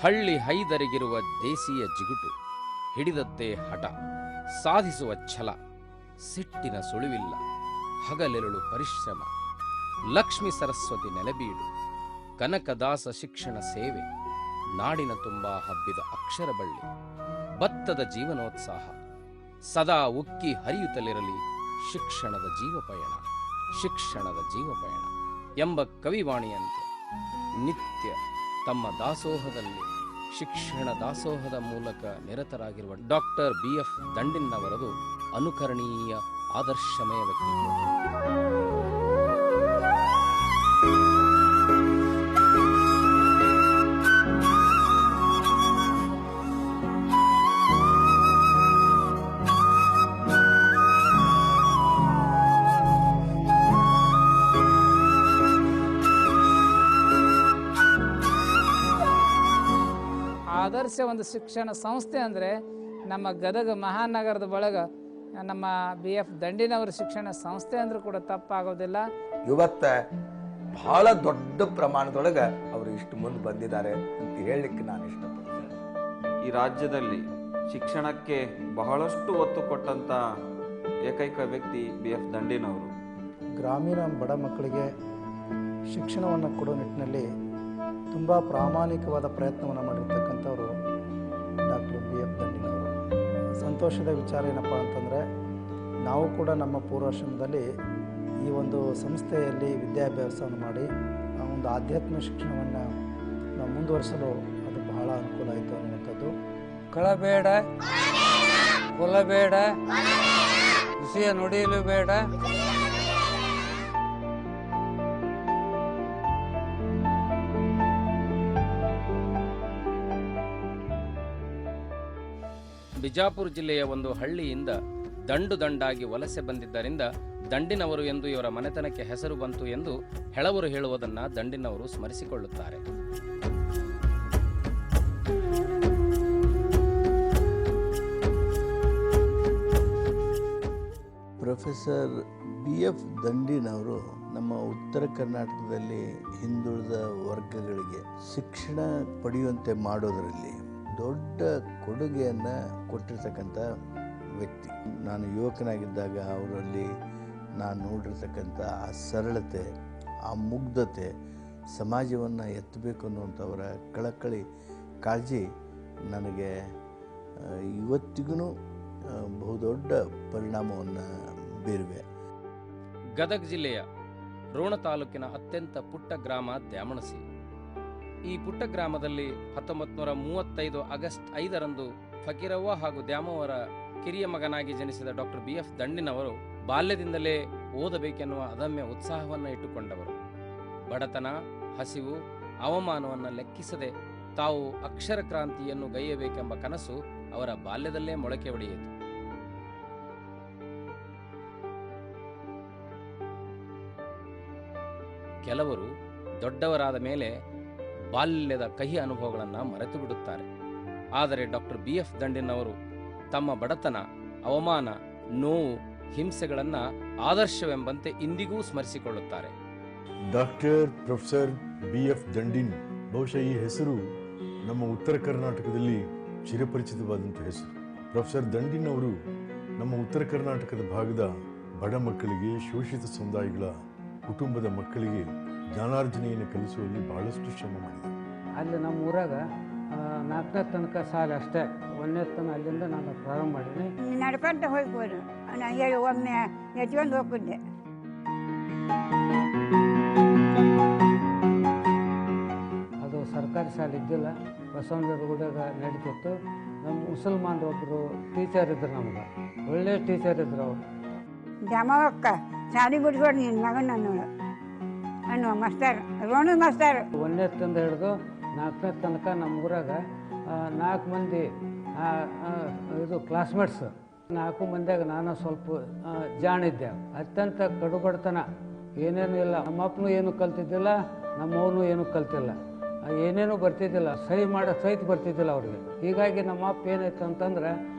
ಹಳ್ಳಿ ಹೈದರಿಗಿರುವ ದೇಸಿಯ ಜಿಗುಟು, ಹಿಡಿದದ್ದೇ ಹಠ, ಸಾಧಿಸುವ ಛಲ, ಸಿಟ್ಟಿನ ಸುಳಿವಿಲ್ಲ, ಹಗಲಿರುಳು ಪರಿಶ್ರಮ, ಲಕ್ಷ್ಮೀ ಸರಸ್ವತಿ ನೆಲೆಬೀಡು, ಕನಕದಾಸ ಶಿಕ್ಷಣ ಸೇವೆ, ನಾಡಿನ ತುಂಬಾ ಹಬ್ಬಿದ ಅಕ್ಷರ ಬಳ್ಳಿ, ಭತ್ತದ ಜೀವನೋತ್ಸಾಹ, ಸದಾ ಉಕ್ಕಿ ಹರಿಯುತ್ತಲಿರಲಿ ಶಿಕ್ಷಣದ ಜೀವಪಯಣ, ಶಿಕ್ಷಣದ ಜೀವಪಯಣ ಎಂಬ ಕವಿವಾಣಿಯಂತೆ ನಿತ್ಯ ತಮ್ಮ ದಾಸೋಹದಲ್ಲಿ ಶಿಕ್ಷಣ ದಾಸೋಹದ ಮೂಲಕ ನಿರತರಾಗಿರುವ ಡಾಕ್ಟರ್ BF ದಂಡಿನ್ನವರದು ಅನುಕರಣೀಯ ಆದರ್ಶಮಯ ವ್ಯಕ್ತಿತ್ವ. ಆದರ್ಶ ಒಂದು ಶಿಕ್ಷಣ ಸಂಸ್ಥೆ ಅಂದರೆ ನಮ್ಮ ಗದಗ ಮಹಾನಗರದ ಒಳಗೆ ನಮ್ಮ BF ದಂಡಿನವರ ಶಿಕ್ಷಣ ಸಂಸ್ಥೆ ಅಂದರೂ ಕೂಡ ತಪ್ಪಾಗೋದಿಲ್ಲ. ಇವತ್ತು ಬಹಳ ದೊಡ್ಡ ಪ್ರಮಾಣದೊಳಗೆ ಅವರು ಇಷ್ಟು ಮುಂದೆ ಬಂದಿದ್ದಾರೆ ಅಂತ ಹೇಳಲಿಕ್ಕೆ ನಾನು ಇಷ್ಟಪಡ್ತೇನೆ. ಈ ರಾಜ್ಯದಲ್ಲಿ ಶಿಕ್ಷಣಕ್ಕೆ ಬಹಳಷ್ಟು ಒತ್ತು ಕೊಟ್ಟಂಥ ಏಕೈಕ ವ್ಯಕ್ತಿ BF ದಂಡಿನವರು. ಗ್ರಾಮೀಣ ಬಡ ಮಕ್ಕಳಿಗೆ ಶಿಕ್ಷಣವನ್ನು ಕೊಡೋ ನಿಟ್ಟಿನಲ್ಲಿ ತುಂಬ ಪ್ರಾಮಾಣಿಕವಾದ ಪ್ರಯತ್ನವನ್ನು ಮಾಡಿರ್ತಕ್ಕಂಥವ್ರು ಡಾಕ್ಟರ್ BF ದಂಡಿನವರು. ಸಂತೋಷದ ವಿಚಾರ ಏನಪ್ಪ ಅಂತಂದರೆ, ನಾವು ಕೂಡ ನಮ್ಮ ಪೂರ್ವಾಶ್ರಮದಲ್ಲಿ ಈ ಒಂದು ಸಂಸ್ಥೆಯಲ್ಲಿ ವಿದ್ಯಾಭ್ಯಾಸವನ್ನು ಮಾಡಿ ಒಂದು ಆಧ್ಯಾತ್ಮಿಕ ಶಿಕ್ಷಣವನ್ನು ನಾವು ಮುಂದುವರಿಸಲು ಅದು ಬಹಳ ಅನುಕೂಲ ಆಯಿತು ಅನ್ನುವಂಥದ್ದು. ಕಳಬೇಡ, ಕೊಲಬೇಡ, ವಿಷಯ ನುಡಿಯಲು ಬೇಡ, ಬಿಜಾಪುರ ಜಿಲ್ಲೆಯ ಒಂದು ಹಳ್ಳಿಯಿಂದ ದಂಡು ದಂಡಾಗಿ ವಲಸೆ ಬಂದಿದ್ದರಿಂದ ದಂಡಿನವರು ಎಂದು ಇವರ ಮನೆತನಕ್ಕೆ ಹೆಸರು ಬಂತು ಎಂದು ಹೆಳವರು ಹೇಳುವುದನ್ನು ದಂಡಿನವರು ಸ್ಮರಿಸಿಕೊಳ್ಳುತ್ತಾರೆ. ಪ್ರೊಫೆಸರ್ BF ದಂಡಿನವರು ನಮ್ಮ ಉತ್ತರ ಕರ್ನಾಟಕದಲ್ಲಿ ಹಿಂದುಳಿದ ವರ್ಗಗಳಿಗೆ ಶಿಕ್ಷಣ ಪಡೆಯುವಂತೆ ಮಾಡೋದರಲ್ಲಿ ದೊಡ್ಡ ಕೊಡುಗೆಯನ್ನು ಕೊಟ್ಟಿರ್ತಕ್ಕಂಥ ವ್ಯಕ್ತಿ. ನಾನು ಯುವಕನಾಗಿದ್ದಾಗ ಅವರಲ್ಲಿ ನಾನು ನೋಡಿರ್ತಕ್ಕಂಥ ಆ ಸರಳತೆ, ಆ ಮುಗ್ಧತೆ, ಸಮಾಜವನ್ನು ಎತ್ತಬೇಕು ಅನ್ನುವಂಥವರ ಕಳಕಳಿ ಕಾಳಜಿ ನನಗೆ ಇವತ್ತಿಗೂ ಬಹುದೊಡ್ಡ ಪರಿಣಾಮವನ್ನು ಬೀರಿವೆ. ಗದಗ ಜಿಲ್ಲೆಯ ರೋಣ ತಾಲೂಕಿನ ಅತ್ಯಂತ ಪುಟ್ಟ ಗ್ರಾಮ ದ್ಯಾಮಣಸಿ. ಈ ಪುಟ್ಟ ಗ್ರಾಮದಲ್ಲಿ 1935 ಆಗಸ್ಟ್ 5ರಂದು ಫಕೀರವ್ವ ಹಾಗೂ ದ್ಯಾಮವ್ವರ ಕಿರಿಯ ಮಗನಾಗಿ ಜನಿಸಿದ ಡಾಕ್ಟರ್ BF ದಂಡಿನವರು ಬಾಲ್ಯದಿಂದಲೇ ಓದಬೇಕೆನ್ನುವ ಅದಮ್ಯ ಉತ್ಸಾಹವನ್ನು ಇಟ್ಟುಕೊಂಡವರು. ಬಡತನ, ಹಸಿವು, ಅವಮಾನವನ್ನು ಲೆಕ್ಕಿಸದೆ ತಾವು ಅಕ್ಷರ ಕ್ರಾಂತಿಯನ್ನು ಗೈಯಬೇಕೆಂಬ ಕನಸು ಅವರ ಬಾಲ್ಯದಲ್ಲೇ ಮೊಳಕೆ ಒಡೆಯಿತು. ಕೆಲವರು ದೊಡ್ಡವರಾದ ಮೇಲೆ ಬಾಲ್ಯದ ಕಹಿ ಅನುಭವಗಳನ್ನು ಮರೆತು ಬಿಡುತ್ತಾರೆ. ಆದರೆ ಡಾಕ್ಟರ್ BF ದಂಡಿನವರು ತಮ್ಮ ಬಡತನ, ಅವಮಾನ, ನೋವು, ಹಿಂಸೆಗಳನ್ನು ಆದರ್ಶವೆಂಬಂತೆ ಇಂದಿಗೂ ಸ್ಮರಿಸಿಕೊಳ್ಳುತ್ತಾರೆ. ಡಾಕ್ಟರ್ ಪ್ರೊಫೆಸರ್ BF ದಂಡಿನ್ ಬಹುಶಃ ಈ ಹೆಸರು ನಮ್ಮ ಉತ್ತರ ಕರ್ನಾಟಕದಲ್ಲಿ ಚಿರಪರಿಚಿತವಾದಂಥ ಹೆಸರು. ಪ್ರೊಫೆಸರ್ ದಂಡಿನ್ ಅವರು ನಮ್ಮ ಉತ್ತರ ಕರ್ನಾಟಕದ ಭಾಗದ ಬಡ ಮಕ್ಕಳಿಗೆ, ಶೋಷಿತ ಸಮುದಾಯಗಳ ಕುಟುಂಬದ ಮಕ್ಕಳಿಗೆ ಜ್ಞಾನಾರ್ಜನೆಯನ್ನು ಕಲಿಸುವಲ್ಲಿ ಬಹಳಷ್ಟು ಶ್ರಮ ಮಾಡಿದರು. ಅಲ್ಲಿ ನಮ್ಮ ಊರಾಗ 4ನೇ ತನಕ ಸಾಲ ಅಷ್ಟೇ. 1ನೇ ತನಕ ಅಲ್ಲಿಂದ ನಾನು ಪ್ರಾರಂಭ ಮಾಡೀನಿ. ನಡ್ಕೊಂತ ಹೋಗ್ಬೋದು, ನಾನು ಹೇಳಿ ಒಮ್ಮೆ ಎತ್ಕೊಂಡು ಹೋಗ್ತಿದ್ದೆ. ಅದು ಸರ್ಕಾರಿ ಶಾಲೆ ಇದ್ದಿಲ್ಲ, ಬಸವನಗುಡಿಯಾಗ ಗುಡಿಯಾಗ ನಡೀತಿತ್ತು. ನಮ್ಮ ಮುಸಲ್ಮಾನರು ಒಬ್ಬರು ಟೀಚರ್ ಇದ್ರು, ನಮ್ಗೆ ಒಳ್ಳೆ ಟೀಚರ್ ಇದ್ರು. ಅವರು ಜಮಾವಕ್ಕ ಶಾಲೆ ಬಿಡ್ಸ್ಕೊಂಡು ನಿನ್ನ ಮಗನ ಅನ್ನೋ ಮಾಸ್ತರ್, ರೋಣ ಮಾಸ್ತರ್. 1ನೇ ತನಕ ಹಿಡಿದು 4ನೇ ತನಕ ನಮ್ಮ ಊರಾಗ 4 ಮಂದಿ ಇದು ಕ್ಲಾಸ್ಮೇಟ್ಸ್. 4 ಮಂದಿಯಾಗ ನಾನು ಸ್ವಲ್ಪ ಜಾಣಿದ್ದೆ. ಅತ್ಯಂತ ಕಡುಬಡತನ, ಏನೇನು ಇಲ್ಲ. ನಮ್ಮಪ್ಪನೂ ಏನೂ ಕಲ್ತಿದ್ದಿಲ್ಲ, ನಮ್ಮವನು ಏನೂ ಕಲ್ತಿಲ್ಲ, ಏನೇನೂ ಬರ್ತಿದ್ದಿಲ್ಲ, ಸಹಿತ ಬರ್ತಿದ್ದಿಲ್ಲ ಅವ್ರಿಗೆ. ಹೀಗಾಗಿ ನಮ್ಮಪ್ಪ ಏನಾಯ್ತು ಅಂತಂದ್ರೆ,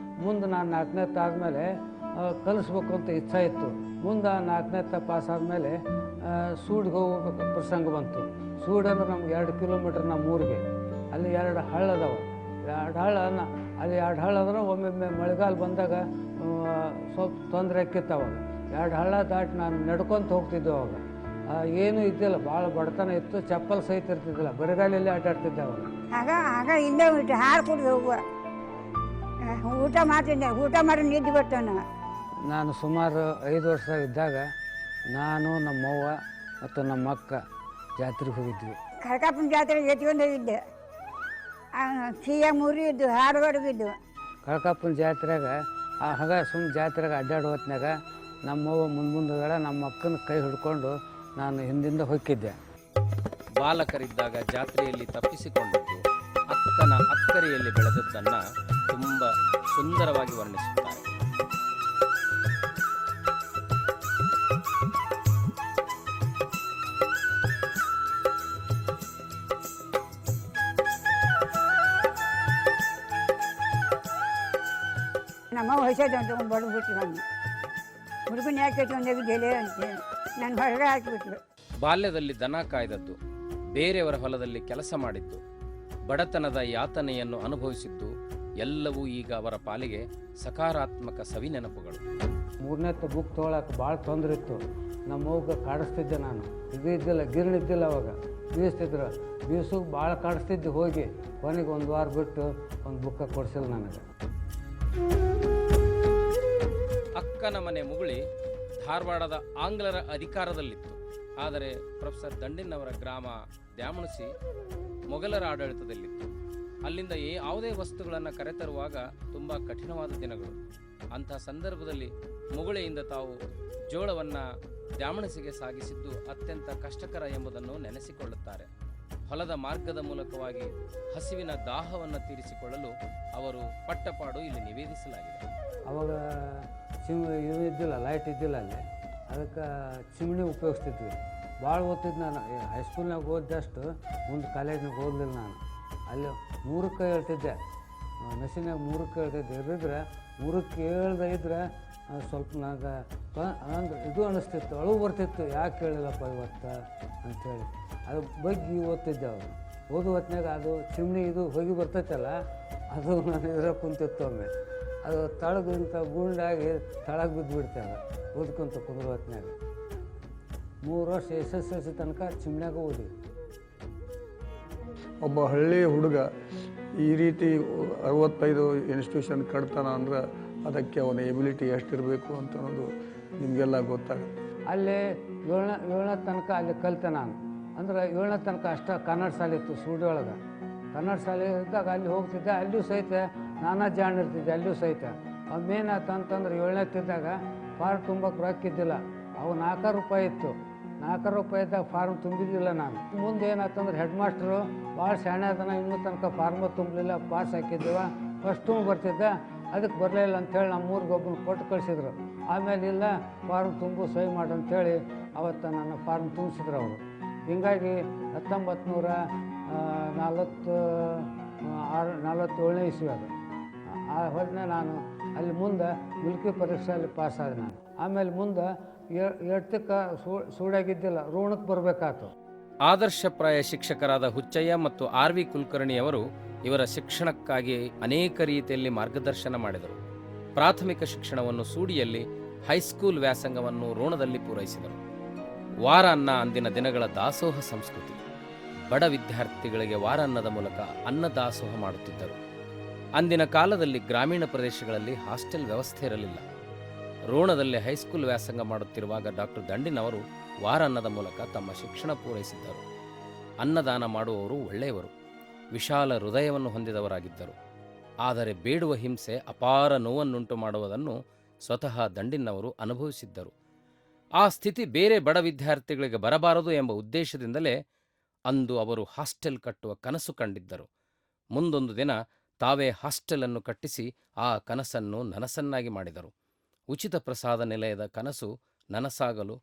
ಮುಂದೆ ನಾನು 4ನೇ ಆದಮೇಲೆ ಕಲಿಸ್ಬೇಕು ಅಂತ ಇಚ್ಛೆ ಇತ್ತು. ಮುಂದೆ 4ನೇ ಪಾಸ್ ಆದಮೇಲೆ ಸೂಡಿಗೆ ಹೋಗ್ಬೇಕು ಪ್ರಸಂಗ ಬಂತು. ಸೂಡು ಅಂದ್ರೆ ನಮ್ಗೆ 2 ಕಿಲೋಮೀಟ್ರ್ ನಮ್ಮ ಊರಿಗೆ. ಅಲ್ಲಿ 2 ಹಳ್ಳ ಅದಾವ. 2 ಹಳ್ಳ ಅಲ್ಲಿ 2 ಹಳ್ಳ ಅಂದ್ರೆ ಒಮ್ಮೊಮ್ಮೆ ಮಳೆಗಾಲ ಬಂದಾಗ ಸ್ವಲ್ಪ ತೊಂದರೆ ಆಕ್ಕಿತ್ತು ಅವಾಗ. 2 ಹಳ್ಳ ದಾಟಿ ನಾನು ನಡ್ಕೊತ ಹೋಗ್ತಿದ್ದೆ ಅವಾಗ. ಏನೂ ಇದ್ದಿಲ್ಲ, ಭಾಳ ಬಡತನ ಇತ್ತು, ಚಪ್ಪಲ್ ಸಹಿತ ಇರ್ತಿದ್ದಿಲ್ಲ, ಬರಿಗಾಲಲ್ಲಿ ಆಟಾಡ್ತಿದ್ದೆ ಅವಾಗ. ಆಗ ಇಲ್ಲೇ ಬಿಟ್ಟು ಹಾಲು ಕುಡಿದು ಹೋಗುವ, ಊಟ ಮಾಡ್ತಿದ್ದೆ, ಊಟ ಮಾಡಿ ನಿದ್ದೆ ಬರ್ತಾನೆ. ನಾನು ಸುಮಾರು 5 ವರ್ಷ ಇದ್ದಾಗ ನಾನು ನಮ್ಮವ್ವ ಮತ್ತು ನಮ್ಮ ಅಕ್ಕ ಜಾತ್ರೆಗೆ ಹೋಗಿದ್ವಿ. ಕರ್ಕಪ್ಪನ ಜಾತ್ರೆ ಎತ್ಕೊಂಡು ಹೋಗಿದ್ದೆ. ಸಿಹಿಯ ಮುರಿ ಇದ್ದು, ಹಾಡುಗಡಗಿದ್ದು. ಕಳ್ಕಪ್ಪನ ಜಾತ್ರೆಗ ಜಾತ್ರೆಗೆ ಅಡ್ಡಾಡೋ ಹೊತ್ನಾಗ ನಮ್ಮವ್ವ ಮುಂದೆ ನಮ್ಮ ಅಕ್ಕನ ಕೈ ಹಿಡ್ಕೊಂಡು ನಾನು ಹಿಂದಿಂದ ಹೊಕ್ಕಿದ್ದೆ. ಬಾಲಕರಿದ್ದಾಗ ಜಾತ್ರೆಯಲ್ಲಿ ತಪ್ಪಿಸಿಕೊಂಡಿದ್ದು ಅಕ್ಕನ ಅಕ್ಕರೆಯಲ್ಲಿ ಬೆಳೆದದ್ದನ್ನು ತುಂಬ ಸುಂದರವಾಗಿ ವರ್ಣಿಸುತ್ತಾರೆ. ನಮ್ಮ ಹೊಸದಂತ ಬಡಬಿಟ್ಟು ನಾನು ಹುಡುಗನ ಯಾಕೆ ತೊಂದೋಗಿದ್ದೇಲೆ ಅಂತೇಳಿ ನಾನು ಹೊರಗೆ ಹಾಕಿಬಿಟ್ರು. ಬಾಲ್ಯದಲ್ಲಿ ದನ ಕಾಯ್ದದ್ದು, ಬೇರೆಯವರ ಹೊಲದಲ್ಲಿ ಕೆಲಸ ಮಾಡಿದ್ದು, ಬಡತನದ ಯಾತನೆಯನ್ನು ಅನುಭವಿಸಿದ್ದು ಎಲ್ಲವೂ ಈಗ ಅವರ ಪಾಲಿಗೆ ಸಕಾರಾತ್ಮಕ ಸವಿನೆನಪುಗಳು. 3ನೇ ಬುಕ್ ತೊಗೊಳಕ್ಕೆ ಭಾಳ ತೊಂದರೆ ಇತ್ತು. ನಮ್ಮ ಅವ್ಗೆ ಕಾಡಿಸ್ತಿದ್ದೆ ನಾನು. ಇದು ಇದ್ದಿಲ್ಲ, ಗಿರಣಿ ಇದ್ದಿಲ್ಲ ಅವಾಗ, ಬೀಸ್ತಿದ್ರು. ಬೀಸಕ್ಕೆ ಭಾಳ ಕಾಡಿಸ್ತಿದ್ದೆ. ಹೋಗಿ ಕೊನೆಗೆ 1 ವಾರ ಬಿಟ್ಟು ಒಂದು ಬುಕ್ಕ ಕೊಡಿಸಿಲ್ಲ ನನಗೆ. ಅಕ್ಕನ ಮನೆ ಮುಗುಳಿ ಧಾರವಾಡದ ಆಂಗ್ಲರ ಅಧಿಕಾರದಲ್ಲಿತ್ತು. ಆದರೆ ಪ್ರೊಫೆಸರ್ ದಂಡಿನವರ ಗ್ರಾಮ ದ್ಯಾಮಣಸಿ ಮೊಘಲರ ಆಡಳಿತದಲ್ಲಿತ್ತು. ಅಲ್ಲಿಂದ ಯಾವುದೇ ವಸ್ತುಗಳನ್ನು ಕರೆತರುವಾಗ ತುಂಬ ಕಠಿಣವಾದ ದಿನಗಳು. ಅಂಥ ಸಂದರ್ಭದಲ್ಲಿ ಮುಗುಳೆಯಿಂದ ತಾವು ಜೋಳವನ್ನು ದ್ಯಾಮಣಸಿಗೆ ಸಾಗಿಸಿದ್ದು ಅತ್ಯಂತ ಕಷ್ಟಕರ ಎಂಬುದನ್ನು ನೆನೆಸಿಕೊಳ್ಳುತ್ತಾರೆ. ಹೊಲದ ಮಾರ್ಗದ ಮೂಲಕವಾಗಿ ಹಸಿವಿನ ದಾಹವನ್ನು ತೀರಿಸಿಕೊಳ್ಳಲು ಅವರು ಪಟ್ಟಪಾಡು ಇಲ್ಲಿ ನಿವೇದಿಸಲಾಗಿದೆ. ಅವಾಗ ಇವು ಇದ್ದಿಲ್ಲ, ಲೈಟ್ ಇದ್ದಿಲ್ಲ ಅಲ್ಲಿ. ಅದಕ್ಕೆ ಚಿಮಣಿ ಉಪಯೋಗಿಸ್ತಿದ್ವಿ. ಭಾಳ ಓದ್ತಿದ್ದು ನಾನು. ಹೈಸ್ಕೂಲ್ನಾಗ ಓದಿದಷ್ಟು ಮುಂದೆ ಕಾಲೇಜ್ನಾಗ ಓದಲಿಲ್ಲ ನಾನು. ಅಲ್ಲಿ 3ಕ್ಕೆ ಹೇಳ್ತಿದ್ದೆ, ನಸಿನಾಗ 3ಕ್ಕೆ ಹೇಳ್ತಿದ್ದೆ. ಇರಿದ್ರೆ 3ಕ್ಕೆ ಹೇಳ್ದೆ ಇದ್ರೆ ಸ್ವಲ್ಪ ನನಗೆ ಅಂದ್ರೆ ಇದು ಅನ್ನಿಸ್ತಿತ್ತು, ಅಳು ಬರ್ತಿತ್ತು, ಯಾಕೆ ಹೇಳಿಲ್ಲಪ್ಪ ಇವತ್ತು ಅಂಥೇಳಿ. ಅದು ಬಗ್ಗೆ ಓದ್ತಿದ್ದೆ. ಅವರು ಓದು ಹೊತ್ನಾಗ ಅದು ಚಿಮಣಿ ಇದು ಹೋಗಿ ಬರ್ತೈತಲ್ಲ, ಅದು ನಾನು ಇದ್ರಾಗ ಕುಂತಿತ್ತು. ಒಮ್ಮೆ ಅದು ತಳಗಿಂತ ಗುಂಡಾಗಿ ತಳಗೆ ಬಿದ್ದು ಬಿಡ್ತೇವೆ ಓದ್ಕೊಂತ ಕುಂದ್ರ ಹೊತ್ನಾಗ. 3 ವರ್ಷ SSLC ತನಕ ಚಿಮಣ್ಯಾಗ ಓದಿ. ಒಬ್ಬ ಹಳ್ಳಿಯ ಹುಡುಗ ಈ ರೀತಿ 65 ಇನ್ಸ್ಟಿಟ್ಯೂಷನ್ ಕಟ್ತಾನ ಅಂದ್ರೆ ಅದಕ್ಕೆ ಅವನ ಎಬಿಲಿಟಿ ಎಷ್ಟಿರಬೇಕು ಅಂತ ಅನ್ನೋದು ನಿಮಗೆಲ್ಲ ಗೊತ್ತಾಗುತ್ತೆ. ಅಲ್ಲಿ 7ನೇ ತನಕ ಅಲ್ಲಿ ಕಲಿತೆ ನಾನು. ಅಂದ್ರೆ 7ನೇ ತನಕ ಅಷ್ಟೇ ಕನ್ನಡ ಶಾಲೆ ಇತ್ತು ಸೂಡಿಯೊಳಗೆ. ಕನ್ನಡ ಶಾಲೆ ಇದ್ದಾಗ ಅಲ್ಲಿ ಹೋಗ್ತಿದ್ದೆ. ಅಲ್ಲಿಯೂ ಸಹಿತ ನಾನಾ ಜಾಣ ಇರ್ತಿದ್ದೆ, ಅಲ್ಲಿಯೂ ಸಹಿತ. ಅವೇನಾಯ್ತು ಅಂತಂದ್ರೆ 7ನೇತಿದ್ದಾಗ ಫಾರ್ಮ್ ತುಂಬಕ್ಕೆ ರೊಕ್ಕಿದ್ದಿಲ್ಲ. ಅವು 4 ರೂಪಾಯಿ ಇತ್ತು. 4 ರೂಪಾಯಿ ಇದ್ದಾಗ ಫಾರ್ಮ್ ತುಂಬಿದ್ದಿಲ್ಲ ನಾನು. ಮುಂದೆ ಏನಾಯ್ತಂದ್ರೆ ಹೆಡ್ ಮಾಸ್ಟ್ರು ಭಾಳ ಶಾಣೆ ಅದನ್ನು, ಇನ್ನೂ ತನಕ ಫಾರ್ಮ ತುಂಬಲಿಲ್ಲ, ಪಾಸ್ ಹಾಕಿದ್ದೀವ, ಫಸ್ಟೂ ಬರ್ತಿದ್ದೆ, ಅದಕ್ಕೆ ಬರಲಿಲ್ಲ ಅಂಥೇಳಿ ನಮ್ಮ ಊರಿಗೆ ಒಬ್ಬನ ಕೊಟ್ಟು ಕಳಿಸಿದ್ರು. ಆಮೇಲೆ ಇಲ್ಲ ಫಾರ್ಮ್ ತುಂಬು ಸಹಿ ಮಾಡು ಅಂಥೇಳಿ ಅವತ್ತು ನನ್ನ ಫಾರ್ಮ್ ತುಂಬಿಸಿದ್ರು ಅವರು. ಹೀಗಾಗಿ 1947ನೇ ಇಸ್ವಿ ಅದು. ಆ ಹೊತ್ತಿನ ನಾನು ಅಲ್ಲಿ ಮುಂದೆ ಮಿಲ್ಕಿ ಪರೀಕ್ಷೆಯಲ್ಲಿ ಪಾಸಾದೆ ನಾನು. ಆಮೇಲೆ ಮುಂದೆ 8ಕ್ಕೆ ಸೂಡಾಗಿದ್ದಿಲ್ಲ, ಋಣಕ್ಕೆ ಬರಬೇಕಾಯ್ತು. ಆದರ್ಶಪ್ರಾಯ ಶಿಕ್ಷಕರಾದ ಹುಚ್ಚಯ್ಯ ಮತ್ತು RV ಕುಲಕರ್ಣಿಯವರು ಇವರ ಶಿಕ್ಷಣಕ್ಕಾಗಿ ಅನೇಕ ರೀತಿಯಲ್ಲಿ ಮಾರ್ಗದರ್ಶನ ಮಾಡಿದರು. ಪ್ರಾಥಮಿಕ ಶಿಕ್ಷಣವನ್ನು ಸೂಡಿಯಲ್ಲಿ, ಹೈಸ್ಕೂಲ್ ವ್ಯಾಸಂಗವನ್ನು ರೋಣದಲ್ಲಿ ಪೂರೈಸಿದರು. ವಾರಾನ್ನ ಅಂದಿನ ದಿನಗಳ ದಾಸೋಹ ಸಂಸ್ಕೃತಿ. ಬಡ ವಿದ್ಯಾರ್ಥಿಗಳಿಗೆ ವಾರಾನ್ನದ ಮೂಲಕ ಅನ್ನದಾಸೋಹ ಮಾಡುತ್ತಿದ್ದರು. ಅಂದಿನ ಕಾಲದಲ್ಲಿ ಗ್ರಾಮೀಣ ಪ್ರದೇಶಗಳಲ್ಲಿ ಹಾಸ್ಟೆಲ್ ವ್ಯವಸ್ಥೆ ಇರಲಿಲ್ಲ. ರೋಣದಲ್ಲಿ ಹೈಸ್ಕೂಲ್ ವ್ಯಾಸಂಗ ಮಾಡುತ್ತಿರುವಾಗ ಡಾಕ್ಟರ್ ದಂಡಿನವರು ವಾರಾನ್ನದ ಮೂಲಕ ತಮ್ಮ ಶಿಕ್ಷಣ ಪೂರೈಸಿದ್ದರು. ಅನ್ನದಾನ ಮಾಡುವವರು ಒಳ್ಳೆಯವರು, ವಿಶಾಲ ಹೃದಯವನ್ನು ಹೊಂದಿದವರಾಗಿದ್ದರು. ಆದರೆ ಬೇಡುವ ಹಿಂಸೆ ಅಪಾರ ನೋವನ್ನುಂಟು ಮಾಡುವುದನ್ನು ಸ್ವತಃ ದಂಡಿನವರು ಅನುಭವಿಸಿದ್ದರು. ಆ ಸ್ಥಿತಿ ಬೇರೆ ಬಡ ವಿದ್ಯಾರ್ಥಿಗಳಿಗೆ ಬರಬಾರದು ಎಂಬ ಉದ್ದೇಶದಿಂದಲೇ ಅಂದು ಅವರು ಹಾಸ್ಟೆಲ್ ಕಟ್ಟುವ ಕನಸು ಕಂಡಿದ್ದರು. ಮುಂದೊಂದು ದಿನ ತಾವೇ ಹಾಸ್ಟೆಲನ್ನು ಕಟ್ಟಿಸಿ ಆ ಕನಸನ್ನು ನನಸನ್ನಾಗಿ ಮಾಡಿದರು. ಉಚಿತ ಪ್ರಸಾದ ನಿಲಯದ ಕನಸು ನನಸಾಗಲು,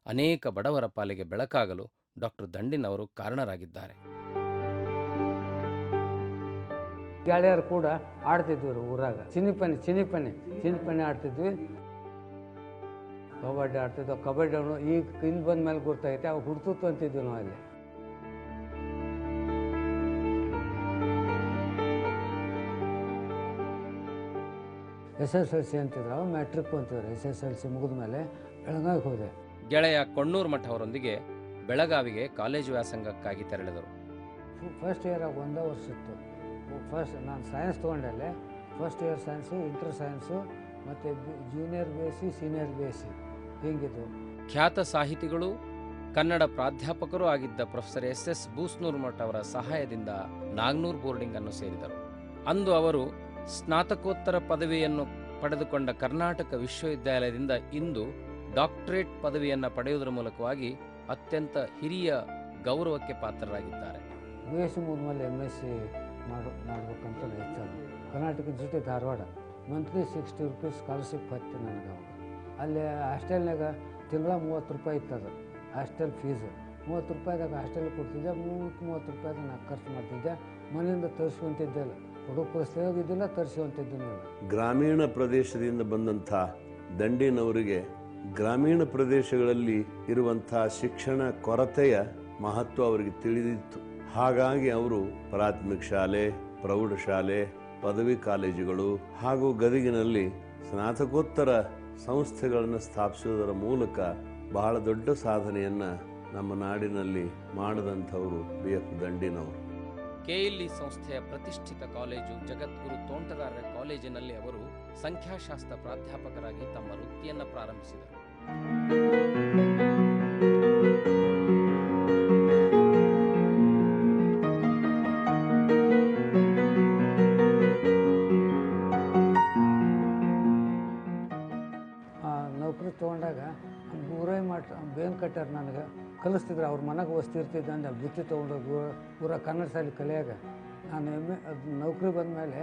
ಅನೇಕ ಬಡವರ ಪಾಲಿಗೆ ಬೆಳಕಾಗಲು ಡಾಕ್ಟರ್ ದಂಡಿನವರು ಕಾರಣರಾಗಿದ್ದಾರೆ. ಗೆಳೆಯರು ಕೂಡ ಆಡ್ತಿದ್ವಿ ಊರಾಗ. ಚಿನ್ನಿಪನಿ ಆಡ್ತಿದ್ವಿ, ಕಬಡ್ಡಿ ಆಡ್ತಿದ್ವಿ. ಕಬಡ್ಡಿ ಈಗ ಇಲ್ಲಿ ಬಂದ ಮೇಲೆ ಗೊತ್ತಾಗೈತೆ, ಅವಾಗ ಹುಡ್ತುತ್ತು ಅಂತಿದ್ವಿ ನಾವು ಅಲ್ಲಿ. SSLC ಅಂತಿದ್ರು, ಅವು ಮ್ಯಾಟ್ರಿಕ್ ಅಂತಿದ್ರು. SSLC ಮುಗಿದ ಮೇಲೆ ಬೆಳಗಾವಿಗೆ ಹೋದೆ. ಗೆಳೆಯ ಕೊಣ್ಣೂರು ಮಠ ಅವರೊಂದಿಗೆ ಬೆಳಗಾವಿಗೆ ಕಾಲೇಜು ವ್ಯಾಸಂಗಕ್ಕಾಗಿ ತೆರಳಿದರು. ಫಸ್ಟ್ ಇಯರಾಗ ಒಂದೇ ವರ್ಷ ಇತ್ತು. ನಾನು ಸೈನ್ಸ್ ತೊಗೊಂಡಲ್ಲೇ first year science, inter science ಮತ್ತು ಜೂನಿಯರ್ BSc, ಸೀನಿಯರ್ BSc ಹಿಂಗಿದ್ದು. ಖ್ಯಾತ ಸಾಹಿತಿಗಳು, ಕನ್ನಡ ಪ್ರಾಧ್ಯಾಪಕರೂ ಆಗಿದ್ದ ಪ್ರೊಫೆಸರ್ SS ಬೂಸ್ನೂರು ಮಠ ಅವರ ಸಹಾಯದಿಂದ ನಾಗ್ನೂರ್ ಬೋರ್ಡಿಂಗ್ ಅನ್ನು ಸೇರಿದರು. ಅಂದು ಅವರು ಸ್ನಾತಕೋತ್ತರ ಪದವಿಯನ್ನು ಪಡೆದುಕೊಂಡ ಕರ್ನಾಟಕ ವಿಶ್ವವಿದ್ಯಾಲಯದಿಂದ ಇಂದು ಡಾಕ್ಟರೇಟ್ ಪದವಿಯನ್ನು ಪಡೆಯುವುದರ ಮೂಲಕವಾಗಿ ಅತ್ಯಂತ ಹಿರಿಯ ಗೌರವಕ್ಕೆ ಪಾತ್ರರಾಗಿದ್ದಾರೆ. BSc ಮುಗಿದ್ಮೇಲೆ MSc ಮಾಡ್ಬೇಕಂತ ಇಚ್ಛೆ. Karnataka university Dharwad monthly ₹60 scholarship ಹತ್ತಿ ನನಗೆ ಅವಾಗ. ಅಲ್ಲಿ ಹಾಸ್ಟೆಲ್ನಾಗ ತಿಂಗಳ ₹30 ಇತ್ತದು ಹಾಸ್ಟೆಲ್ ಫೀಸ್. ₹30ದಾಗ ಹಾಸ್ಟೆಲ್ ಕೊಡ್ತಿದ್ದೆ, ₹30 ನಾನು ಖರ್ಚು ಮಾಡ್ತಿದ್ದೆ. ಮನೆಯಿಂದ ತರಿಸುವಂತಿದ್ದಿಲ್ಲ, ಕೊಡೋ ಪರಿಸ್ಥಿತಿ ಹೋಗಿದ್ದಿಲ್ಲ, ತರಿಸುವಂತಿದ್ದಿಲ್ಲ. ಗ್ರಾಮೀಣ ಪ್ರದೇಶದಿಂದ ಬಂದಂಥ ದಂಡಿನವರಿಗೆ ಗ್ರಾಮೀಣ ಪ್ರದೇಶಗಳಲ್ಲಿ ಇರುವಂಥ ಶಿಕ್ಷಣ ಕೊರತೆಯ ಮಹತ್ವ ಅವರಿಗೆ ತಿಳಿದಿತ್ತು. ಹಾಗಾಗಿ ಅವರು ಪ್ರಾಥಮಿಕ ಶಾಲೆ, ಪ್ರೌಢಶಾಲೆ, ಪದವಿ ಕಾಲೇಜುಗಳು ಹಾಗೂ ಗದಗಿನಲ್ಲಿ ಸ್ನಾತಕೋತ್ತರ ಸಂಸ್ಥೆಗಳನ್ನು ಸ್ಥಾಪಿಸುವುದರ ಮೂಲಕ ಬಹಳ ದೊಡ್ಡ ಸಾಧನೆಯನ್ನು ನಮ್ಮ ನಾಡಿನಲ್ಲಿ ಮಾಡಿದಂಥವರು BF ದಂಡಿನವರು. KLE ಸಂಸ್ಥೆಯ ಪ್ರತಿಷ್ಠಿತ ಕಾಲೇಜು ಜಗದ್ಗುರು ತೋಂಟದಾರ್ಯ ಕಾಲೇಜಿನಲ್ಲಿ ಅವರು ಸಂಖ್ಯಾಶಾಸ್ತ್ರ ಪ್ರಾಧ್ಯಾಪಕರಾಗಿ ತಮ್ಮ ವೃತ್ತಿಯನ್ನು ಪ್ರಾರಂಭಿಸಿದರು. ನೌಕರಿ ತೊಗೊಂಡಾಗ ಊರೇ ಬೇನ್ ಕಟ್ಟಾರ ನನಗೆ ಕಲಿಸ್ತಿದ್ರು. ಅವ್ರ ಮನೆಗೆ ವಸ್ತಿ ಇರ್ತಿದ್ದೆ ಅಂದೆ ಬುತ್ತಿ ತೊಗೊಂಡೋಗಿ ಪೂರ ಕನ್ನಡ ಶಾಲೆ ಕಲಿಯಾಗ. ನಾನು ನೌಕರಿ ಬಂದಮೇಲೆ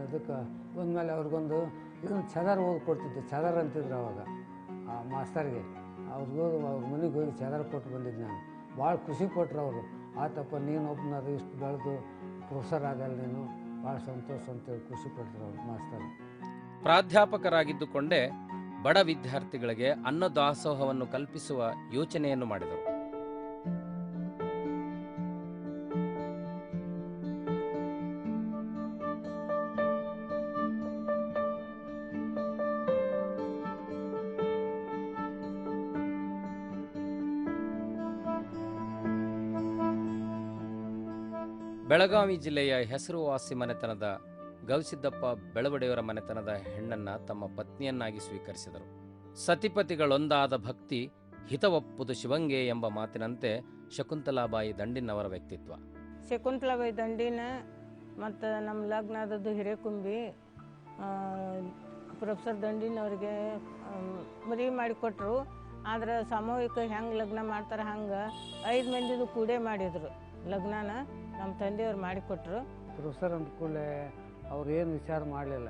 ಅದಕ್ಕೆ ಬಂದಮೇಲೆ ಅವ್ರಿಗೊಂದು ಇದೊಂದು ಚಾದರ್ ಹೋಗಿ ಕೊಡ್ತಿದ್ದೆ. ಚಾದರ್ ಅಂತಿದ್ರು ಅವಾಗ ಆ ಮಾಸ್ತರ್ಗೆ. ಅವ್ರಿಗೆ ಹೋಗಿ ಅವ್ರ ಮನೆಗೆ ಹೋಗಿ ಚಾದರ್ ಕೊಟ್ಟು ಬಂದಿದ್ದೆ ನಾನು. ಭಾಳ ಖುಷಿ ಕೊಟ್ಟರು ಅವರು. ಆತಪ್ಪ ನೀನು ಒಬ್ಬನಾದ್ರು ಇಷ್ಟು ಬೆಳೆದು ಪ್ರೊಫೆಸರ್ ಆಗಲ್ಲ, ನೀನು ಭಾಳ ಸಂತೋಷ ಅಂತೇಳಿ ಖುಷಿ ಪಟ್ಟರು ಅವ್ರು ಮಾಸ್ತರ್. ಪ್ರಾಧ್ಯಾಪಕರಾಗಿದ್ದುಕೊಂಡೇ ಬಡ ವಿದ್ಯಾರ್ಥಿಗಳಿಗೆ ಅನ್ನದಾಸೋಹವನ್ನು ಕಲ್ಪಿಸುವ ಯೋಚನೆಯನ್ನು ಮಾಡಿದರು. ಬೆಳಗಾವಿ ಜಿಲ್ಲೆಯ ಹೆಸರುವಾಸಿ ಮನೆತನದ ಗವಿಸಿದ್ದಪ್ಪ ಬೆಳವಡೆಯವರ ಮನೆತನದ ಹೆಣ್ಣನ್ನ ತಮ್ಮ ಪತ್ನಿಯನ್ನಾಗಿ ಸ್ವೀಕರಿಸಿದರು. ಸತಿಪತಿಗಳೊಂದಾದ ಭಕ್ತಿ ಹಿತವಪ್ಪುದು ಶಿವಂಗೆ ಎಂಬ ಮಾತಿನಂತೆ ಶಕುಂತಲಾಬಾಯಿ ದಂಡಿನವರ ವ್ಯಕ್ತಿತ್ವ. ಶಕುಂತಲಾಬಾಯಿ ದಂಡಿನ ಮತ್ತು ನಮ್ಮ ಲಗ್ನ ಆದದ್ದು ಹಿರೇಕುಂಬಿ. ಪ್ರೊಫೆಸರ್ ದಂಡಿನವ್ರಿಗೆ ಮದುವೆ ಮಾಡಿಕೊಟ್ರು. ಆದ್ರೆ ಸಾಮೂಹಿಕ ಹೆಂಗೆ ಲಗ್ನ ಮಾಡ್ತಾರೆ ಹಂಗೆ 5 ಮಂದಿದು ಕೂಡೇ ಮಾಡಿದರು ಲಗ್ನನ. ನಮ್ಮ ತಂದೆಯವ್ರು ಮಾಡಿಕೊಟ್ರು. ಪ್ರೊಫೆಸರ್ ಅಂದ ಕೂಡಲೇ ಅವ್ರು ಏನು ವಿಚಾರ ಮಾಡಲಿಲ್ಲ.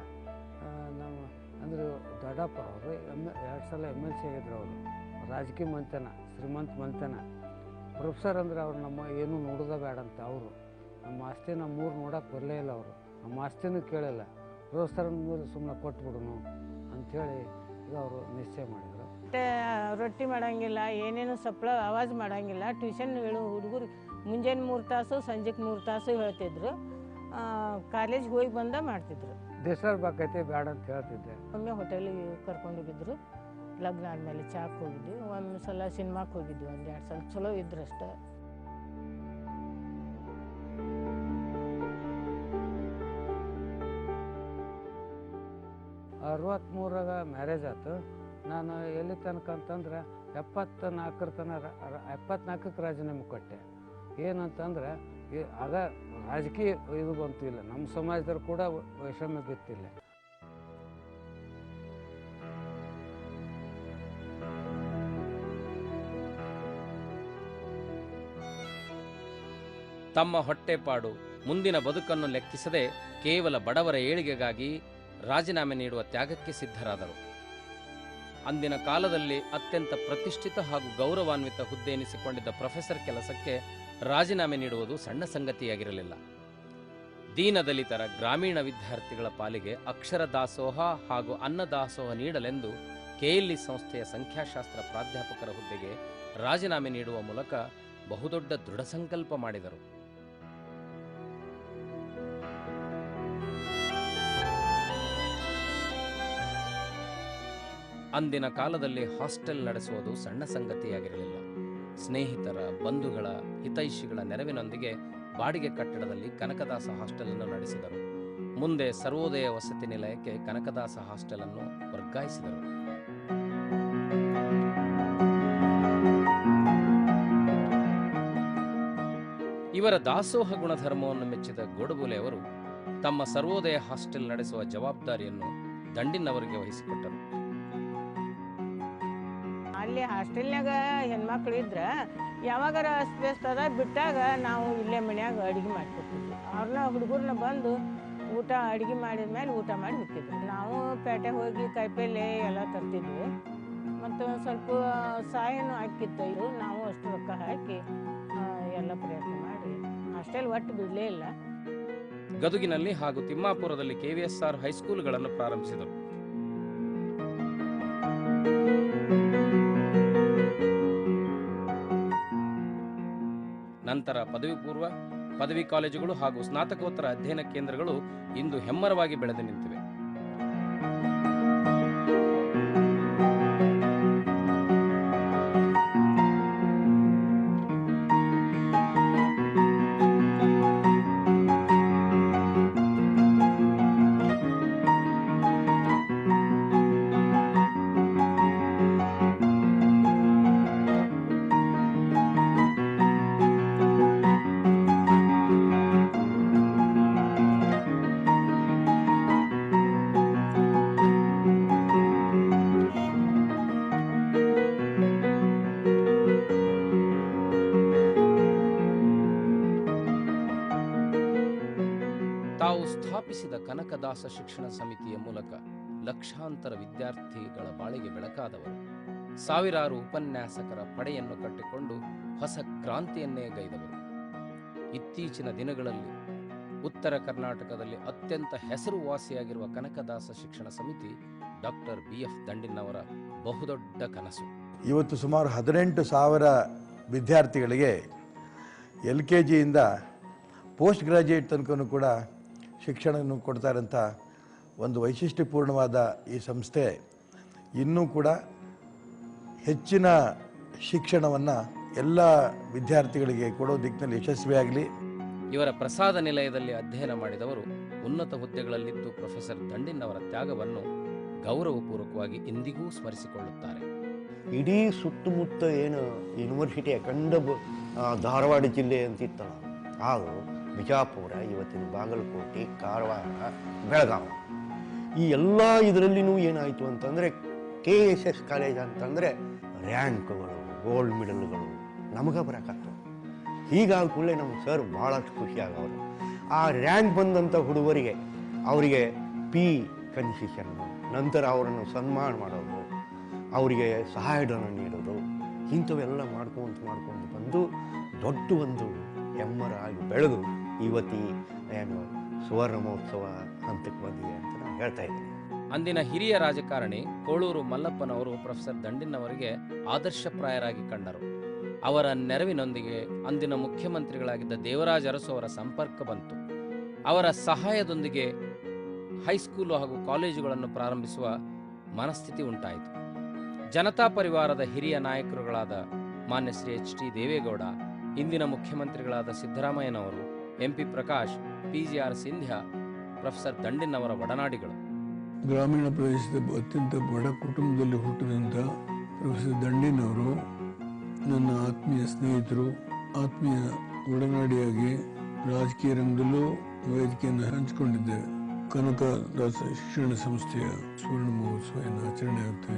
ನಮ್ಮ ಅಂದರೆ ದೊಡ್ಡಪ್ಪ ಅವರು 2 ಸಲ MLC ಆಗಿದ್ರು. ಅವರು ರಾಜಕೀಯ ಮಂತನ, ಶ್ರೀಮಂತ ಮಂತನ. ಪ್ರೊಫೆಸರ್ ಅಂದ್ರೆ ಅವ್ರು ನಮ್ಮ ಏನೂ ನೋಡೋದ ಬೇಡ ಅಂತ. ಅವರು ನಮ್ಮ ಆಸ್ತಿ ನಮ್ಮೂರು ನೋಡೋಕೆ ಬರಲೇ ಇಲ್ಲ. ಅವರು ನಮ್ಮ ಆಸ್ತಿನೂ ಕೇಳಿಲ್ಲ. ಪ್ರೊಫೆಸರ್ ಅಂದ್ಮೇಲೆ ಸುಮ್ಮನೆ ಕೊಟ್ಬಿಡೋನು ಅಂಥೇಳಿ ಈಗ ಅವರು ನಿಶ್ಚಯ ಮಾಡಿದರು. ಮತ್ತು ರೊಟ್ಟಿ ಮಾಡೋಂಗಿಲ್ಲ, ಏನೇನು ಸಪ್ಳ ಆವಾಜ್ ಮಾಡೋಂಗಿಲ್ಲ. ಟ್ಯೂಷನ್ ಹೇಳೋ ಹುಡುಗರು ಮುಂಜಾನೆ 3 ತಾಸು, ಸಂಜೆಗೆ 3 ತಾಸು ಹೇಳ್ತಿದ್ರು. ಕಾಲೇಜ್ಗೆ ಹೋಗಿ ಬಂದ ಮಾಡ್ತಿದ್ರು. ದೇಶರ್ ಬಾಕೈತೆ ಬೇಡ ಅಂತ ಹೇಳ್ತಿದ್ದೆ. ಒಮ್ಮೆ ಹೋಟೆಲಿಗೆ ಕರ್ಕೊಂಡೋಗಿದ್ರು. ಲಗ್ನ ಆದಮೇಲೆ ಚಾಕ್ ಹೋಗಿದ್ವಿ. ಒಂದು ಸಲ ಸಿನಿಮಾಕ್ಕೆ ಹೋಗಿದ್ವಿ, 1-2 ಸಲ. ಚಲೋ ಇದ್ರು ಅಷ್ಟೇ. '63 ಮ್ಯಾರೇಜ್ ಆಯ್ತು. ನಾನು ಎಲ್ಲಿ ತನಕ ಅಂತಂದ್ರೆ 74ಕ್ಕೆ ರಾಜೀನಾಮೆ ಕೊಟ್ಟೆ. ಏನಂತಂದ್ರೆ ಆಗ ರಾಜಕೀಯ ಇದು ಬಂತು ಇಲ್ಲ, ನಮ್ಮ ಸಮಾಜದಲ್ಲಿ ಕೂಡ ವೈಷಮ್ಯ ಬಿತ್ತಿಲ್ಲ. ತಮ್ಮ ಹೊಟ್ಟೆಪಾಡು, ಮುಂದಿನ ಬದುಕನ್ನು ಲೆಕ್ಕಿಸದೆ ಕೇವಲ ಬಡವರ ಏಳಿಗೆಗಾಗಿ ರಾಜೀನಾಮೆ ನೀಡುವ ತ್ಯಾಗಕ್ಕೆ ಸಿದ್ಧರಾದರು. ಅಂದಿನ ಕಾಲದಲ್ಲಿ ಅತ್ಯಂತ ಪ್ರತಿಷ್ಠಿತ ಹಾಗೂ ಗೌರವಾನ್ವಿತ ಹುದ್ದೆ ಎನಿಸಿಕೊಂಡಿದ್ದ ಪ್ರೊಫೆಸರ್ ಕೆಲಸಕ್ಕೆ ರಾಜೀನಾಮೆ ನೀಡುವುದು ಸಣ್ಣ ಸಂಗತಿಯಾಗಿರಲಿಲ್ಲ. ದೀನದಲಿತರ ಗ್ರಾಮೀಣ ವಿದ್ಯಾರ್ಥಿಗಳ ಪಾಲಿಗೆ ಅಕ್ಷರ ದಾಸೋಹ ಹಾಗೂ ಅನ್ನದಾಸೋಹ ನೀಡಲೆಂದು KLE ಸಂಸ್ಥೆಯ ಸಂಖ್ಯಾಶಾಸ್ತ್ರ ಪ್ರಾಧ್ಯಾಪಕರ ಹುದ್ದೆಗೆ ರಾಜೀನಾಮೆ ನೀಡುವ ಮೂಲಕ ಬಹುದೊಡ್ಡ ದೃಢ ಸಂಕಲ್ಪ ಮಾಡಿದರು. ಅಂದಿನ ಕಾಲದಲ್ಲಿ ಹಾಸ್ಟೆಲ್ ನಡೆಸುವುದು ಸಣ್ಣ ಸಂಗತಿಯಾಗಿರಲಿಲ್ಲ. ಸ್ನೇಹಿತರ, ಬಂಧುಗಳ, ಹಿತೈಷಿಗಳ ನೆರವಿನೊಂದಿಗೆ ಬಾಡಿಗೆ ಕಟ್ಟಡದಲ್ಲಿ ಕನಕದಾಸ ಹಾಸ್ಟೆಲ್ ಅನ್ನು ನಡೆಸಿದರು. ಮುಂದೆ ಸರ್ವೋದಯ ವಸತಿ ನಿಲಯಕ್ಕೆ ಕನಕದಾಸ ಹಾಸ್ಟೆಲ್ ಅನ್ನು ವರ್ಗಾಯಿಸಿದರು. ಇವರ ದಾಸೋಹ ಗುಣಧರ್ಮವನ್ನು ಮೆಚ್ಚಿದ ಗೋಡಬೋಲೆಯವರು ತಮ್ಮ ಸರ್ವೋದಯ ಹಾಸ್ಟೆಲ್ ನಡೆಸುವ ಜವಾಬ್ದಾರಿಯನ್ನು ದಂಡಿನವರಿಗೆ ವಹಿಸಿಕೊಟ್ಟರು. ಅಲ್ಲಿ ಹಾಸ್ಟೆಲ್ನಾಗ ಹೆಣ್ಮಕ್ಳು ಇದ್ರೆ ಯಾವಾಗಾರ ಅಸ್ತವ್ಯಸ್ತದ ಬಿಟ್ಟಾಗ ನಾವು ಇಲ್ಲೇ ಮನ್ಯಾಗ ಅಡುಗೆ ಮಾಡಿಕೊಡ್ತಿದ್ವಿ. ಅವ್ರನ್ನ ಹುಡುಗರನ್ನ ಬಂದು ಊಟ ಅಡುಗೆ ಮಾಡಿದ ಮೇಲೆ ಊಟ ಮಾಡಿ ಹೋಗ್ತಿದ್ವಿ. ನಾವು ಪೇಟೆ ಹೋಗಿ ಕಾಯಿಪಲ್ಲೆ ಎಲ್ಲ ತರ್ತಿದ್ವಿ. ಮತ್ತು ಒಂದು ಸ್ವಲ್ಪ ಸಹಾಯನೂ ಹಾಕಿತ್ತು. ಇದು ನಾವು ಅಷ್ಟು ರೊಕ್ಕ ಹಾಕಿ ಎಲ್ಲ ಪ್ರಯತ್ನ ಮಾಡಿ ಹಾಸ್ಟೆಲ್ ಒಟ್ಟು ಬಿಡಲೇ ಇಲ್ಲ. ಗದುಗಿನಲ್ಲಿ ಹಾಗೂ ತಿಮ್ಮಾಪುರದಲ್ಲಿ KVSR ಹೈಸ್ಕೂಲ್ಗಳನ್ನು ಪ್ರಾರಂಭಿಸಿದರು. ನಂತರ ಪದವಿ ಪೂರ್ವ, ಪದವಿ ಕಾಲೇಜುಗಳು ಹಾಗೂ ಸ್ನಾತಕೋತ್ತರ ಅಧ್ಯಯನ ಕೇಂದ್ರಗಳು ಇಂದು ಹೆಮ್ಮರವಾಗಿ ಬೆಳೆದು ನಿಂತಿವೆ. ತಾವು ಸ್ಥಾಪಿಸಿದ ಕನಕದಾಸ ಶಿಕ್ಷಣ ಸಮಿತಿಯ ಮೂಲಕ ಲಕ್ಷಾಂತರ ವಿದ್ಯಾರ್ಥಿಗಳ ಬಾಳಿಗೆ ಬೆಳಕಾದವರು. ಸಾವಿರಾರು ಉಪನ್ಯಾಸಕರ ಪಡೆಯನ್ನು ಕಟ್ಟಿಕೊಂಡು ಹೊಸ ಕ್ರಾಂತಿಯನ್ನೇ ಗೈದವರು. ಇತ್ತೀಚಿನ ದಿನಗಳಲ್ಲಿ ಉತ್ತರ ಕರ್ನಾಟಕದಲ್ಲಿ ಅತ್ಯಂತ ಹೆಸರುವಾಸಿಯಾಗಿರುವ ಕನಕದಾಸ ಶಿಕ್ಷಣ ಸಮಿತಿ ಡಾಕ್ಟರ್ BF ದಂಡಿನವರ ಬಹುದೊಡ್ಡ ಕನಸು. ಇವತ್ತು ಸುಮಾರು 18,000 ವಿದ್ಯಾರ್ಥಿಗಳಿಗೆ LKGಯಿಂದ ಪೋಸ್ಟ್ ಗ್ರಾಜ್ಯುಯೇಟ್ ತನಕನೂ ಕೂಡ ಶಿಕ್ಷಣವನ್ನು ಕೊಡ್ತಾರಂಥ ಒಂದು ವೈಶಿಷ್ಟ್ಯಪೂರ್ಣವಾದ ಈ ಸಂಸ್ಥೆ ಇನ್ನೂ ಕೂಡ ಹೆಚ್ಚಿನ ಶಿಕ್ಷಣವನ್ನು ಎಲ್ಲ ವಿದ್ಯಾರ್ಥಿಗಳಿಗೆ ಕೊಡೋ ದಿಕ್ಕಿನಲ್ಲಿ ಯಶಸ್ವಿಯಾಗಲಿ. ಇವರ ಪ್ರಸಾದ ನಿಲಯದಲ್ಲಿ ಅಧ್ಯಯನ ಮಾಡಿದವರು ಉನ್ನತ ಹುದ್ದೆಗಳಲ್ಲಿದ್ದು ಪ್ರೊಫೆಸರ್ ದಂಡಿನವರ ತ್ಯಾಗವನ್ನು ಗೌರವಪೂರ್ವಕವಾಗಿ ಇಂದಿಗೂ ಸ್ಮರಿಸಿಕೊಳ್ಳುತ್ತಾರೆ. ಇಡೀ ಸುತ್ತಮುತ್ತ ಏನು ಯೂನಿವರ್ಸಿಟಿ ಅಖಂಡ ಧಾರವಾಡ ಜಿಲ್ಲೆ ಅಂತಿತ್ತಲ್ಲ, ಅದು ಬಿಜಾಪುರ, ಇವತ್ತಿನ ಬಾಗಲಕೋಟೆ, ಕಾರವಾರ, ಬೆಳಗಾವಿ, ಈ ಎಲ್ಲ ಇದರಲ್ಲಿನೂ ಏನಾಯಿತು ಅಂತಂದರೆ KSS ಕಾಲೇಜ್ ಅಂತಂದರೆ ರ್ಯಾಂಕ್ಗಳು, ಗೋಲ್ಡ್ ಮೆಡಲ್ಗಳು ನಮಗೆ ಬರಕತ್ತು. ಹೀಗಾದ ಕೂಡಲೇ ನಮ್ಮ ಸರ್ ಭಾಳಷ್ಟು ಖುಷಿಯಾಗವರು. ಆ ರ್ಯಾಂಕ್ ಬಂದಂಥ ಹುಡುಗರಿಗೆ ಅವರಿಗೆ P ಕನ್ಸೆಷನ್ನು, ನಂತರ ಅವರನ್ನು ಸನ್ಮಾನ ಮಾಡೋದು, ಅವರಿಗೆ ಸಹಾಯಧನ ನೀಡೋದು, ಇಂಥವೆಲ್ಲ ಮಾಡ್ಕೊಂಡು ಬಂದು ದೊಡ್ಡ ಒಂದು ಹೆಮ್ಮರಾಗಿ ಬೆಳೆದು ಇವತ್ತಿ ಏನು ಸುವರ್ಣ ಮಹೋತ್ಸವ ಹಂತಕ್ಕೆ ಬಂದಿದೆ ಅಂತ ನಾನು ಹೇಳ್ತಾ ಇದ್ದೀನಿ. ಅಂದಿನ ಹಿರಿಯ ರಾಜಕಾರಣಿ ಕೋಳೂರು ಮಲ್ಲಪ್ಪನವರು ಪ್ರೊಫೆಸರ್ ದಂಡಿನವರಿಗೆ ಆದರ್ಶಪ್ರಾಯರಾಗಿ ಕಂಡರು. ಅವರ ನೆರವಿನೊಂದಿಗೆ ಅಂದಿನ ಮುಖ್ಯಮಂತ್ರಿಗಳಾಗಿದ್ದ ದೇವರಾಜ ಅರಸು ಅವರ ಸಂಪರ್ಕ ಬಂತು. ಅವರ ಸಹಾಯದೊಂದಿಗೆ ಹೈಸ್ಕೂಲು ಹಾಗೂ ಕಾಲೇಜುಗಳನ್ನು ಪ್ರಾರಂಭಿಸುವ ಮನಸ್ಥಿತಿ ಉಂಟಾಯಿತು. ಜನತಾ ಪರಿವಾರದ ಹಿರಿಯ ನಾಯಕರುಗಳಾದ ಮಾನ್ಯ ಶ್ರೀ HT ದೇವೇಗೌಡ, ಇಂದಿನ ಮುಖ್ಯಮಂತ್ರಿಗಳಾದ ಸಿದ್ದರಾಮಯ್ಯನವರು, MP Prakash, PGR Scindia professor Dandinavar ಒಡನಾಡಿಗಳು. ಗ್ರಾಮೀಣ ಪ್ರದೇಶದ ಅತ್ಯಂತ ಬಡ ಕುಟುಂಬದಲ್ಲಿ ಹುಟ್ಟಿದಂಥ ಪ್ರೊಫೆಸರ್ ದಂಡಿನವರು ನನ್ನ ಆತ್ಮೀಯ ಸ್ನೇಹಿತರು, ಆತ್ಮೀಯ ಒಡನಾಡಿಯಾಗಿ ರಾಜಕೀಯ ರಂಗದಲ್ಲೂ ವೇದಿಕೆಯನ್ನು ಹಂಚಿಕೊಂಡಿದ್ದೇವೆ. ಕನಕದಾಸ ಶಿಕ್ಷಣ ಸಂಸ್ಥೆಯ ಸುವರ್ಣ ಮಹೋತ್ಸವ ಆಚರಣೆ ಆಗುತ್ತೆ.